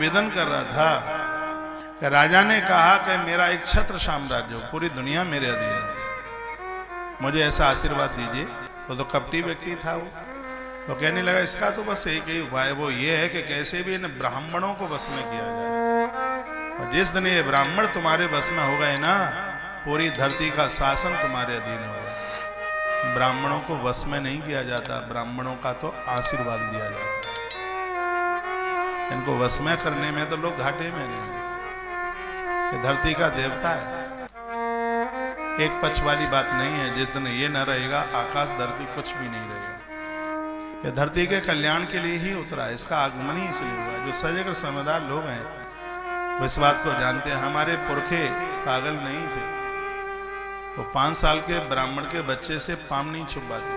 निवेदन कर रहा था कि राजा ने कहा कि मेरा एक छत्र साम्राज्य हो, पूरी दुनिया मेरे अधीन है, मुझे ऐसा आशीर्वाद दीजिए। तो कपटी व्यक्ति था वो, तो कहने लगा इसका तो बस एक ही उपाय, वो ये है कि कैसे भी इन ब्राह्मणों को वश में किया जाए, और जिस दिन ये ब्राह्मण तुम्हारे वश में हो गए ना, पूरी धरती का शासन तुम्हारे अधीन होगा। ब्राह्मणों को वश में नहीं किया जाता, ब्राह्मणों का तो आशीर्वाद दिया जाता। इनको वश में करने में तो लोग घाटे में रहेंगे। ये धरती का देवता है, एक पक्ष वाली बात नहीं है। जिस दिन ये न रहेगा, आकाश धरती कुछ भी नहीं रहेगा। ये धरती के कल्याण के लिए ही उतरा है, इसका आगमन ही इसलिए हुआ है। जो सजग समझदार लोग हैं इस बात को जानते हैं, हमारे पुरखे पागल नहीं थे। वो 5 साल के ब्राह्मण के बच्चे से पाम नहीं छुपाते।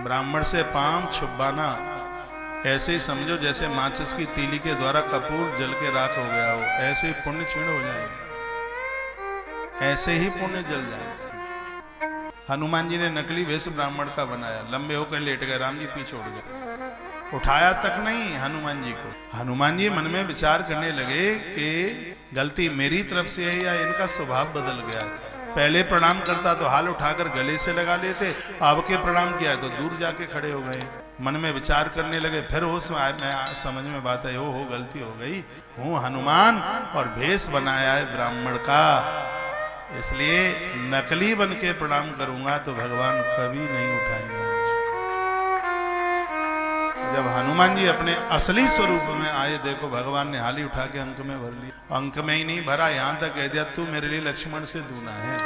ब्राह्मण से पाम छुपाना ऐसे ही समझो जैसे माचिस की तीली के द्वारा कपूर जल के राख हो गया हो, ऐसे ही पुण्य क्षीण हो जाएगा, ऐसे ही पुण्य जल जाएगा। हनुमान जी ने नकली वेश ब्राह्मण का बनाया, लंबे होकर लेट गए, राम जी पीछे उड़ गए, उठाया तक नहीं हनुमान जी को। हनुमान जी मन में विचार करने लगे कि गलती मेरी तरफ से है या इनका स्वभाव बदल गया है। पहले प्रणाम करता तो हाल उठाकर गले से लगा लेते, अब के प्रणाम किया तो दूर जाके खड़े हो गए। मन में विचार करने लगे, फिर होश में समझ में बात है, हो गलती हो गई, हूँ हनुमान और भेष बनाया है ब्राह्मण का, इसलिए नकली बन के प्रणाम करूंगा तो भगवान कभी नहीं उठाएंगे। जब हनुमान जी अपने असली स्वरूप में आए, देखो भगवान ने हाली उठा के अंक में भर लिया। अंक में ही नहीं भरा, यहां तक कह दिया तू मेरे लिए लक्ष्मण से दूना है।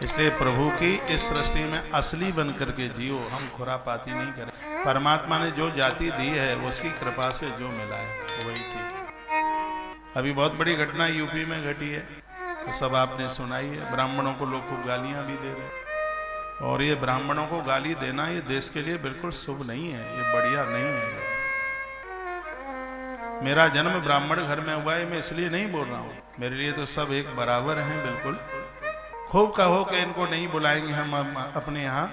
इसलिए प्रभु की इस सृष्टि में असली बन करके जियो, हम खुरापाती नहीं करें। परमात्मा ने जो जाति दी है उसकी कृपा से जो मिला है वही ठीक है। अभी बहुत बड़ी घटना यूपी में घटी है, तो सब आपने सुनाई है। ब्राह्मणों को लोग खूब गालियां भी दे रहे हैं, और ये ब्राह्मणों को गाली देना ये देश के लिए बिल्कुल शुभ नहीं है, ये बढ़िया नहीं है। मेरा जन्म ब्राह्मण घर में हुआ है, मैं इसलिए नहीं बोल रहा हूँ, मेरे लिए तो सब एक बराबर हैं बिल्कुल। खूब कहो कि इनको नहीं बुलाएंगे हम अपने यहाँ,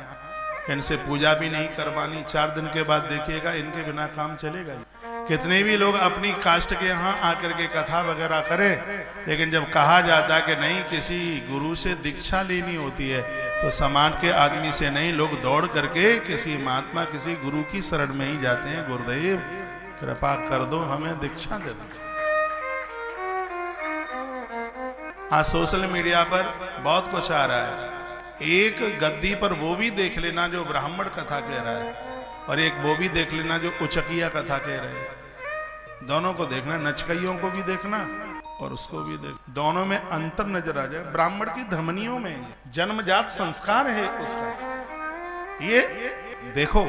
इनसे पूजा भी नहीं करवानी, 4 दिन के बाद देखिएगा इनके बिना काम चलेगा ही। कितने भी लोग अपनी कास्ट के यहाँ आकर के कथा वगैरह करें, लेकिन जब कहा जाता है कि नहीं किसी गुरु से दीक्षा लेनी होती है, तो समाज के आदमी से नहीं, लोग दौड़ करके किसी महात्मा किसी गुरु की शरण में ही जाते हैं। गुरुदेव कृपा कर दो, हमें दीक्षा दे दो। आज सोशल मीडिया पर बहुत कुछ आ रहा है। एक गद्दी पर वो भी देख लेना जो ब्राह्मण कथा कह रहा है, और एक वो भी देख लेना जो उचकिया कथा कह रहे हैं। दोनों को देखना, नचकइयों को भी देखना और उसको भी देख, दोनों में अंतर नजर आ जाए। ब्राह्मण की धमनियों में जन्मजात संस्कार है उसका। ये देखो,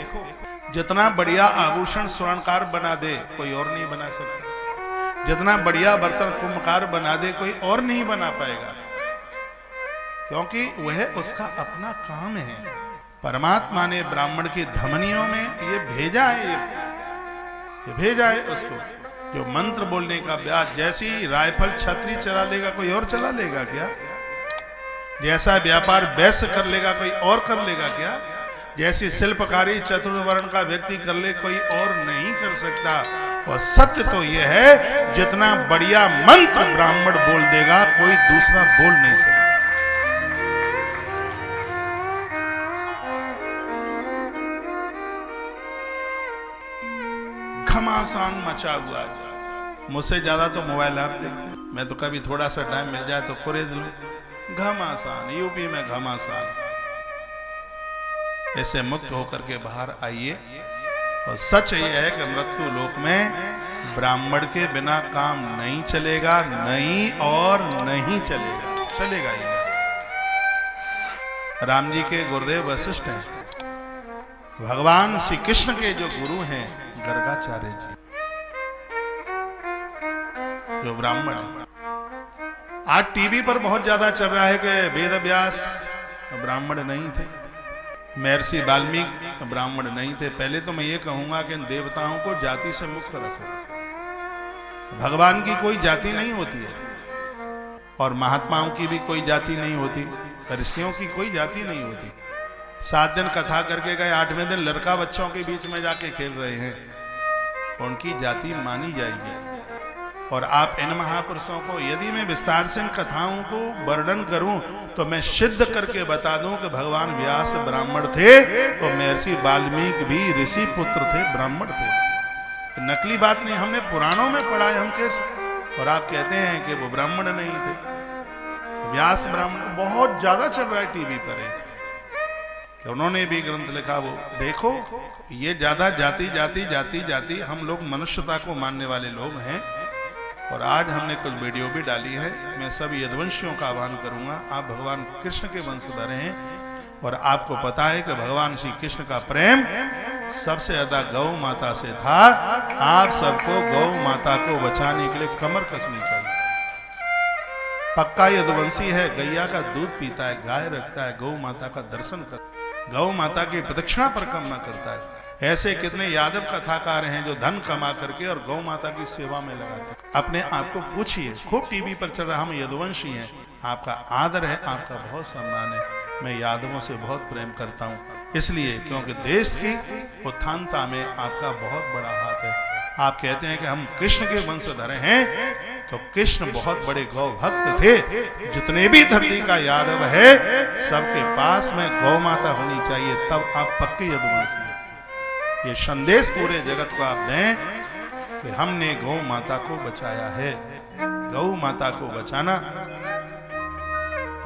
जितना बढ़िया आभूषण स्वर्णकार बना दे कोई और नहीं बना सकता, जितना बढ़िया बर्तन कुंभकार बना दे कोई और नहीं बना पाएगा, क्योंकि वह उसका अपना काम है। परमात्मा ने ब्राह्मण की धमनियों में ये भेजा है, ये भेजा है उसको। जो मंत्र बोलने का ब्याज, जैसी राइफल छतरी चला लेगा कोई और चला लेगा क्या? जैसा व्यापार वैश्य कर लेगा कोई और कर लेगा क्या? जैसी शिल्पकारी चतुर्वर्ण का व्यक्ति कर ले कोई और नहीं कर सकता। और सत्य तो यह है, जितना बढ़िया मंत्र ब्राह्मण बोल देगा कोई दूसरा बोल नहीं सकता। घमासान मचा हुआ है। मुझसे ज्यादा तो मोबाइल आप देखते हैं, मैं तो कभी थोड़ा सा टाइम मिल जाए तो कुरेद लूं। घमासान, यूपी में घमासान। ऐसे मुक्त होकर के बाहर आइए। और सच ये है कि मृत्यु लोक में ब्राह्मण के बिना काम नहीं चलेगा, नहीं और नहीं चलेगा, चलेगा ही नहीं। राम जी के गुरुदेव वशिष्ठ हैं, भगवान श्री कृष्ण के जो गुरु हैं गर्गाचार्य जी, जो ब्राह्मण है। आज टीवी पर बहुत ज्यादा चल रहा है कि वेद व्यास ब्राह्मण नहीं थे, महर्षि वाल्मीकि ब्राह्मण नहीं थे। पहले तो मैं ये कहूंगा कि इन देवताओं को जाति से मुक्त रखो। भगवान की कोई जाति नहीं होती है, और महात्माओं की भी कोई जाति नहीं होती, ऋषियों की कोई जाति नहीं होती। 7 दिन कथा करके गए, 8वें दिन लड़का बच्चों के बीच में जाके खेल रहे हैं। उनकी जाति मानी जाएगी। और आप इन महापुरुषों को यदि मैं विस्तार से इन कथाओं को वर्णन करूं तो मैं सिद्ध करके बता दूं कि भगवान व्यास ब्राह्मण थे तो महर्षि वाल्मीकि भी ऋषि पुत्र थे, ब्राह्मण थे। नकली बात नहीं, हमने पुराणों में पढ़ा है हम कैसे, और आप कहते हैं कि वो ब्राह्मण नहीं थे। व्यास ब्राह्मण बहुत ज्यादा चल रहा है टीवी पर है कि उन्होंने भी ग्रंथ लिखा। वो देखो, ये ज्यादा जाति जाति जाति जाति, हम लोग मनुष्यता को मानने वाले लोग हैं। और आज हमने कुछ वीडियो भी डाली है। मैं सब यदुवंशियों का आह्वान करूंगा, आप भगवान कृष्ण के वंशधर हैं और आपको पता है कि भगवान श्री कृष्ण का प्रेम सबसे ज्यादा गौ माता से था। आप सबको गौ माता को बचाने के लिए कमर कसनी चाहिए। पक्का यदुवंशी है, गैया का दूध पीता है, गाय रखता है, गौ माता का दर्शन करता है, गौ माता की प्रदक्षिणा परिक्रमा करता है। ऐसे कितने यादव कथाकार हैं जो धन कमा करके और गौ माता की सेवा में लगाते हैं। अपने आप को पूछिए, खूब टीवी पर चल रहा, हम यदुवंशी हैं, आपका आदर है, आपका बहुत सम्मान है। मैं यादवों से बहुत प्रेम करता हूँ, इसलिए क्योंकि देश की उत्थानता में आपका बहुत बड़ा हाथ है। आप कहते हैं कि हम कृष्ण के वंशधर हैं, तो कृष्ण बहुत बड़े गौ भक्त थे। जितने भी धरती का यादव है सबके पास में गौ माता होनी चाहिए, तब आप पक्के यदुवंशी। ये संदेश पूरे जगत को आप दें कि हमने गौ माता को बचाया है। गौ माता को बचाना,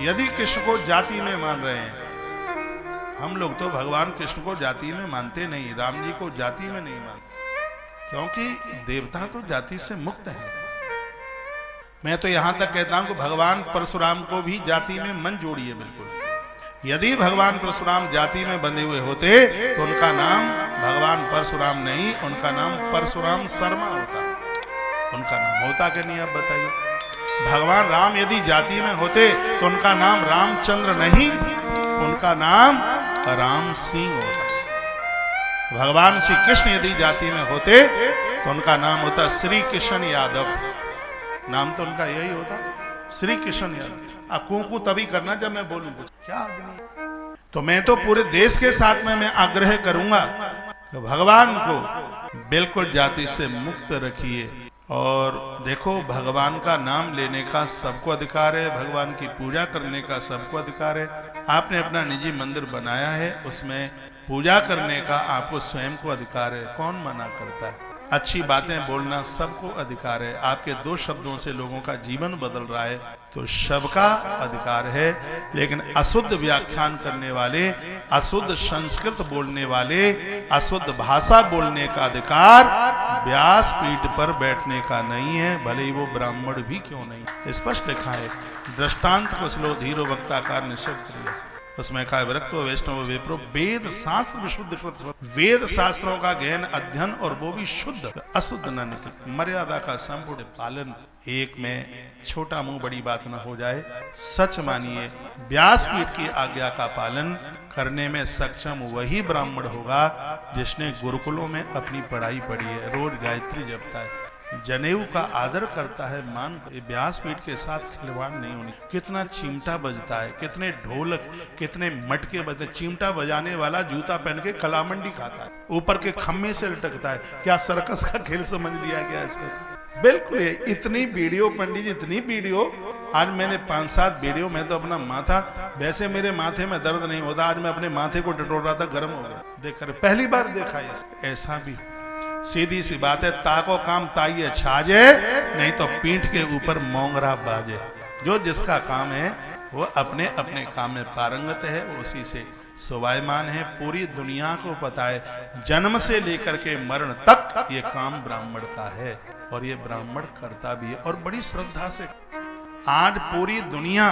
यदि कृष्ण को जाति में मान रहे हैं, हम लोग तो भगवान कृष्ण को जाति में मानते नहीं, राम जी को जाति में नहीं मानते, क्योंकि देवता तो जाति से मुक्त है। मैं तो यहां तक कहता हूं कि भगवान परशुराम को भी जाति में मन जोड़िए बिल्कुल। यदि भगवान परशुराम जाति में बंधे हुए होते तो उनका नाम भगवान परशुराम नहीं, उनका नाम परशुराम शर्मा होता। उनका नाम होता कि नहीं, आप बताइए। भगवान राम यदि जाति में होते तो उनका नाम रामचंद्र नहीं, उनका नाम राम सिंह होता। भगवान श्री कृष्ण यदि जाति में होते तो उनका नाम होता श्री कृष्ण यादव। नाम तो उनका यही होता, श्री कृष्ण यादव। आप कू तभी करना जब मैं बोलूं कुछ। क्या आदमी, तो मैं तो पूरे देश के साथ में मैं आग्रह करूंगा कि भगवान को बिल्कुल जाति से मुक्त रखिए। और देखो, भगवान का नाम लेने का सबको अधिकार है, भगवान की पूजा करने का सबको अधिकार है। आपने अपना निजी मंदिर बनाया है, उसमें पूजा करने का आपको स्वयं को अधिकार है, कौन मना करता है। अच्छी बातें बोलना सबको अधिकार है। आपके दो शब्दों से लोगों का जीवन बदल रहा है तो सबका अधिकार है। लेकिन अशुद्ध व्याख्यान करने वाले, अशुद्ध संस्कृत बोलने वाले, अशुद्ध भाषा बोलने का अधिकार व्यास पीठ पर बैठने का नहीं है, भले ही वो ब्राह्मण भी क्यों नहीं। स्पष्ट लिखा है, दृष्टांत कुशलो धीरो वक्ताकार निशब्द, उसमें कहा विरक्तो वैष्णव विप्रो वेद शास्त्र विशुद्ध कृत। वेद शास्त्रों का गहन अध्ययन और वो भी शुद्ध, अशुद्ध न निकले। मर्यादा का संपूर्ण पालन, एक में छोटा मुंह बड़ी बात न हो जाए। सच मानिए, व्यासपीठ की आज्ञा का पालन करने में सक्षम वही ब्राह्मण होगा जिसने गुरुकुलों में अपनी पढ़ाई पढ़ी है, रोज गायत्री जपता है, जनेऊ का आदर करता है, मान। व्यासपीठ के साथ खिलवाड़ नहीं होनी। कितना चिमटा बजता है, कितने ढोलक, कितने मटके बजते। चिमटा बजाने वाला जूता पहन के कलामंडी खाता है, ऊपर के खम्मे से लटकता है। क्या सर्कस का खेल समझ लिया गया इसको? बिल्कुल। इतनी वीडियो पंडित जी, इतनी वीडियो, आज मैंने 5-7 वीडियो, मैं तो अपना माथा, वैसे मेरे माथे में दर्द नहीं होता, आज मैं अपने माथे को टटोल रहा था, गर्म हो गया देखकर। पहली बार देखा है ऐसा भी। सीधी सी बात है, ताको काम ताइये छाजे, नहीं तो पीठ के ऊपर मोंगरा बाजे। जो जिसका काम है वो अपने अपने काम में पारंगत है, वो उसी से शोभायमान है। पूरी दुनिया को पता है, जन्म से लेकर के मरण तक ये काम ब्राह्मण का है और ये ब्राह्मण करता भी है और बड़ी श्रद्धा से। आज पूरी दुनिया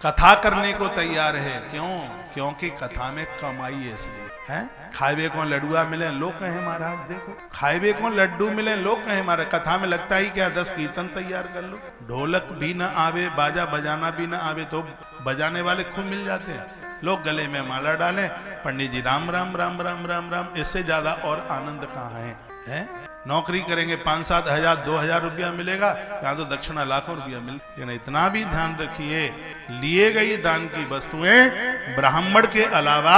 कथा करने को तैयार है। क्यों? क्योंकि कथा में कमाई है, इसलिए है। खाएबे को लड्डुआ मिले, लोग कहे महाराज देखो, खाएबे को लड्डू मिले, लोग कहे महाराज। कथा में लगता ही क्या 10 कीर्तन तैयार कर लो। ढोलक भी ना आवे, बाजा बजाना भी ना आवे, तो बजाने वाले खूब मिल जाते हैं। लोग गले में माला डालें, पंडित जी राम राम राम राम राम राम, इससे ज्यादा और आनंद कहाँ है? नौकरी करेंगे 5-7 हजार 2,000 रुपया मिलेगा, यहाँ तो दक्षिणा लाखों रुपया मिल। लेकिन इतना भी ध्यान रखिए, लिए गई दान की वस्तुएं ब्राह्मण के अलावा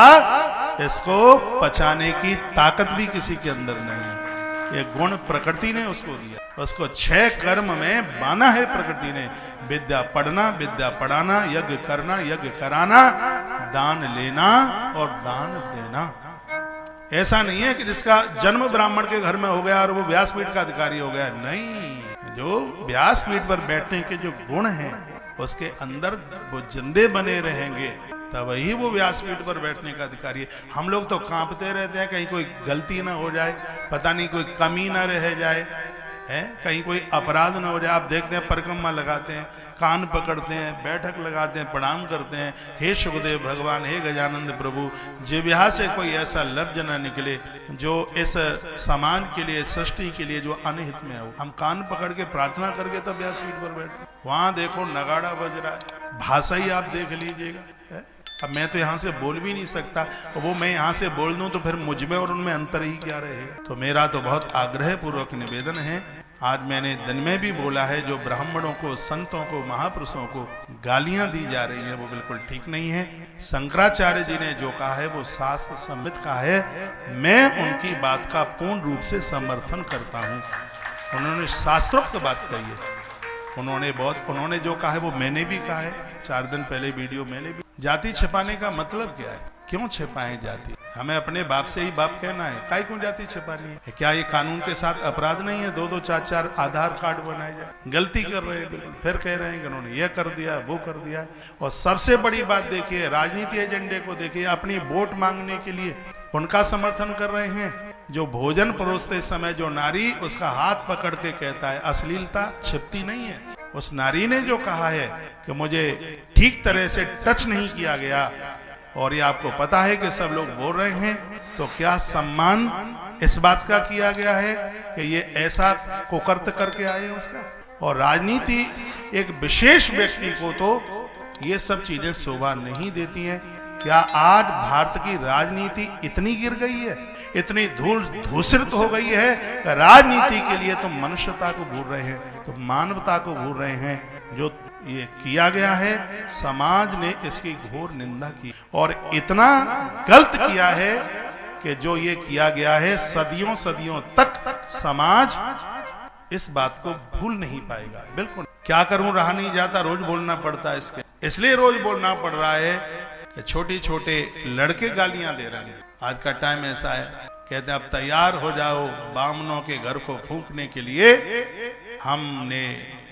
इसको पचाने की ताकत भी किसी के अंदर नहीं है। ये गुण प्रकृति ने उसको दिया, उसको 6 कर्म में बांधा है प्रकृति ने। विद्या पढ़ना, विद्या पढ़ाना, यज्ञ करना, यज्ञ कराना, दान लेना और दान देना। ऐसा नहीं है कि जिसका जन्म ब्राह्मण के घर में हो गया और वो व्यासपीठ का अधिकारी हो गया, नहीं। जो व्यासपीठ पर बैठने के जो गुण हैं उसके अंदर वो जिंदे बने रहेंगे, तब ही वो व्यासपीठ पर बैठने का अधिकारी है। हम लोग तो कांपते रहते हैं कहीं कोई गलती ना हो जाए, पता नहीं कोई कमी ना रह जाए, है कहीं कोई अपराध ना हो जाए। आप देखते हैं परिक्रमा लगाते हैं, कान पकड़ते हैं, बैठक लगाते हैं, प्रणाम करते हैं, हे सुखदेव भगवान, हे गजानंद प्रभु, जिह्वा से कोई ऐसा लफ्ज न निकले जो इस समाज के लिए, सृष्टि के लिए जो अनहित में हो। हम कान पकड़ के प्रार्थना करके तब व्यासपीठ पर बैठते। वहां देखो नगाड़ा बज रहा है, भाषा ही आप देख लीजिएगा। अब मैं तो यहाँ से बोल भी नहीं सकता, वो मैं यहाँ से बोल दूं तो फिर मुझ में और उनमें अंतर ही क्या रहेगा। तो मेरा तो बहुत आग्रह पूर्वक निवेदन है, आज मैंने दिन में भी बोला है, जो ब्राह्मणों को, संतों को, महापुरुषों को गालियां दी जा रही है वो बिल्कुल ठीक नहीं है। शंकराचार्य जी ने जो कहा है वो शास्त्र सम्मित कहा है, मैं उनकी बात का पूर्ण रूप से समर्थन करता हूँ। उन्होंने शास्त्रोक्त बात कही है, उन्होंने जो कहा है वो मैंने भी कहा है। 4 दिन पहले वीडियो मैंने भी। जाति छिपाने का मतलब क्या है? क्यों छिपाएं जाति? हमें अपने बाप से ही बाप कहना है, काहे क्यों जाति छिपानी है? क्या ये कानून के साथ अपराध नहीं है? 2-2, 4-4 आधार कार्ड बनाए जाए। गलती कर रहे हैं बिल्कुल, फिर कह रहे हैं कि उन्होंने ये कर दिया, वो कर दिया। और सबसे बड़ी बात देखिए, राजनीति एजेंडे को देखिए, अपनी वोट मांगने के लिए उनका समर्थन कर रहे हैं। जो भोजन परोसते समय जो नारी उसका हाथ पकड़ के कहता है, अश्लीलता छिपती नहीं है। उस नारी ने जो कहा है कि मुझे ठीक तरह से टच नहीं किया गया, और ये आपको पता है कि सब लोग बोल रहे हैं, तो क्या सम्मान इस बात का किया गया है कि ये ऐसा कुकर्त करके आए उसका। और राजनीति एक विशेष व्यक्ति को तो ये सब चीजें शोभा नहीं देती हैं। क्या आज भारत की राजनीति इतनी गिर गई है, इतनी धूल धूसरित हो गई है, राजनीति के लिए तो मनुष्यता को भूल रहे हैं, तो मानवता को भूल रहे हैं। जो ये किया गया है, समाज ने इसकी घोर निंदा की, और इतना गलत किया है कि जो ये किया गया है, सदियों सदियों तक समाज इस बात को भूल नहीं पाएगा। बिल्कुल क्या करूं, रहा नहीं जाता, रोज बोलना पड़ता है इसके। इसलिए रोज बोलना पड़ रहा है कि छोटे छोटे लड़के गालियां दे रहे हैं। आज का टाइम ऐसा है, कहते हैं अब तैयार हो जाओ बामनों के घर को फूंकने के लिए, हमने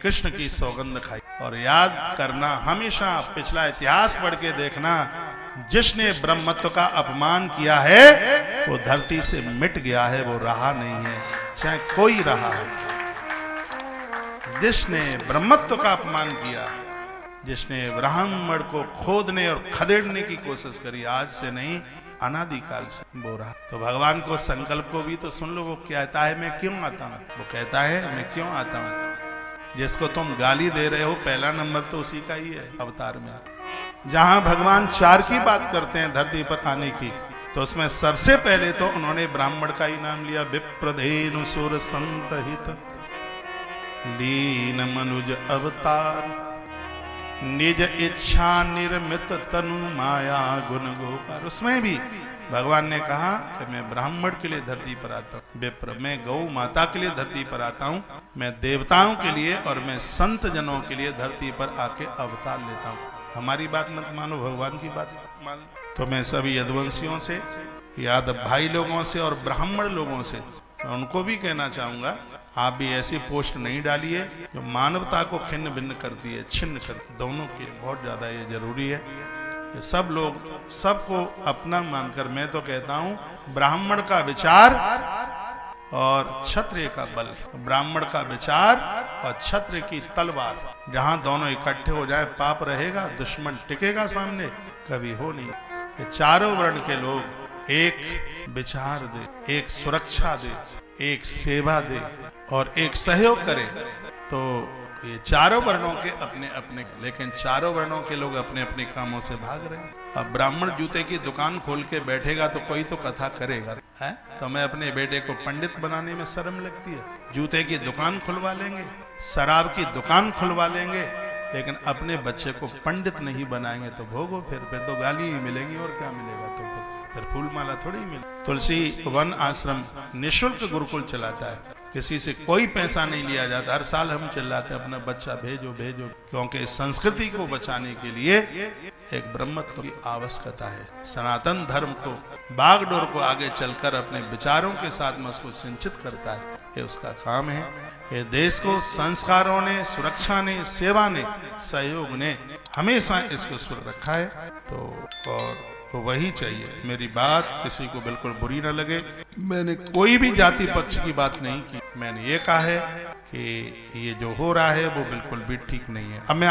कृष्ण की सौगंध खाई। और याद करना, हमेशा पिछला इतिहास पढ़ के देखना, जिसने ब्रह्मत्व का अपमान किया है वो धरती से मिट गया है, वो रहा नहीं है, चाहे कोई रहा है। जिसने ब्रह्मत्व का अपमान किया, जिसने ब्राह्मण को खोदने और खदेड़ने की कोशिश करी, आज से नहीं अनादिकाल से वो रहा। तो भगवान को संकल्प को भी तो सुन लो, वो कहता है मैं क्यों आता हूँ, वो कहता है मैं क्यों आता हूँ। जिसको तुम गाली दे रहे हो, पहला नंबर तो उसी का ही है अवतार में। जहां भगवान 4 की बात करते हैं धरती पर आने की, तो उसमें सबसे पहले तो उन्होंने ब्राह्मण का ही नाम लिया। विप्रधेनु सुर संत हित लीन मनुज अवतार, निज इच्छा निर्मित तनु माया गुण गोपार। उसमें भी भगवान ने कहा कि मैं ब्राह्मण के लिए धरती पर आता हूँ, विप्र मैं गौ माता के लिए धरती पर आता हूँ, मैं देवताओं के लिए और मैं संत जनों के लिए धरती पर आके अवतार लेता हूँ। हमारी बात मत मानो, भगवान की बात मत मानो। तो मैं सभी यदुवंशियों से, यादव भाई लोगों से और ब्राह्मण लोगों से मैं उनको भी कहना चाहूंगा, आप भी ऐसी पोस्ट नहीं डालिए जो मानवता को खिन्न भिन्न करती है, छिन्न करती। दोनों की बहुत ज्यादा ये जरूरी है। ये सब लोग सबको अपना मानकर, मैं तो कहता हूं ब्राह्मण का विचार और क्षत्रिय का बल, ब्राह्मण का विचार और क्षत्रिय की तलवार, जहां दोनों इकट्ठे हो जाए पाप रहेगा, दुश्मन टिकेगा सामने, कभी हो नहीं। ये चारों वर्ण के लोग एक विचार दे, एक सुरक्षा दे, एक सेवा दे और एक सहयोग करे, तो ये चारों वर्णों के अपने अपने, लेकिन चारों वर्णों के लोग अपने अपने कामों से भाग रहे हैं। अब ब्राह्मण जूते की दुकान खोल के बैठेगा तो कोई तो कथा करेगा, है? तो मैं अपने बेटे को पंडित बनाने में शर्म लगती है। जूते की दुकान खुलवा लेंगे, शराब की दुकान खुलवा लेंगे, लेकिन अपने बच्चे को पंडित नहीं बनाएंगे तो भोगो, फिर तो गाली ही मिलेगी और क्या मिलेगा। तो फिर फूल माला थोड़ी मिले। तुलसी वन आश्रम निःशुल्क गुरुकुल चलाता है, किसी से कोई पैसा नहीं लिया जाता। हर साल हम चिल्लाते हैं अपना बच्चा भेजो भेजो, क्योंकि इस संस्कृति को बचाने के लिए एक ब्रह्मत्व की आवश्यकता है। सनातन धर्म को, बागडोर को आगे चलकर अपने विचारों के साथ में उसको सिंचित करता है, ये उसका काम है। ये देश को संस्कारों ने, सुरक्षा ने, सेवा ने, सहयोग ने हमेशा इसको सुर रखा है। तो और तो वही चाहिए। मेरी बात किसी को बिल्कुल बुरी न लगे, मैंने कोई भी जाति पक्ष की बात नहीं की। मैंने ये कहा है कि ये जो हो रहा है वो बिल्कुल भी ठीक नहीं है। अब मैं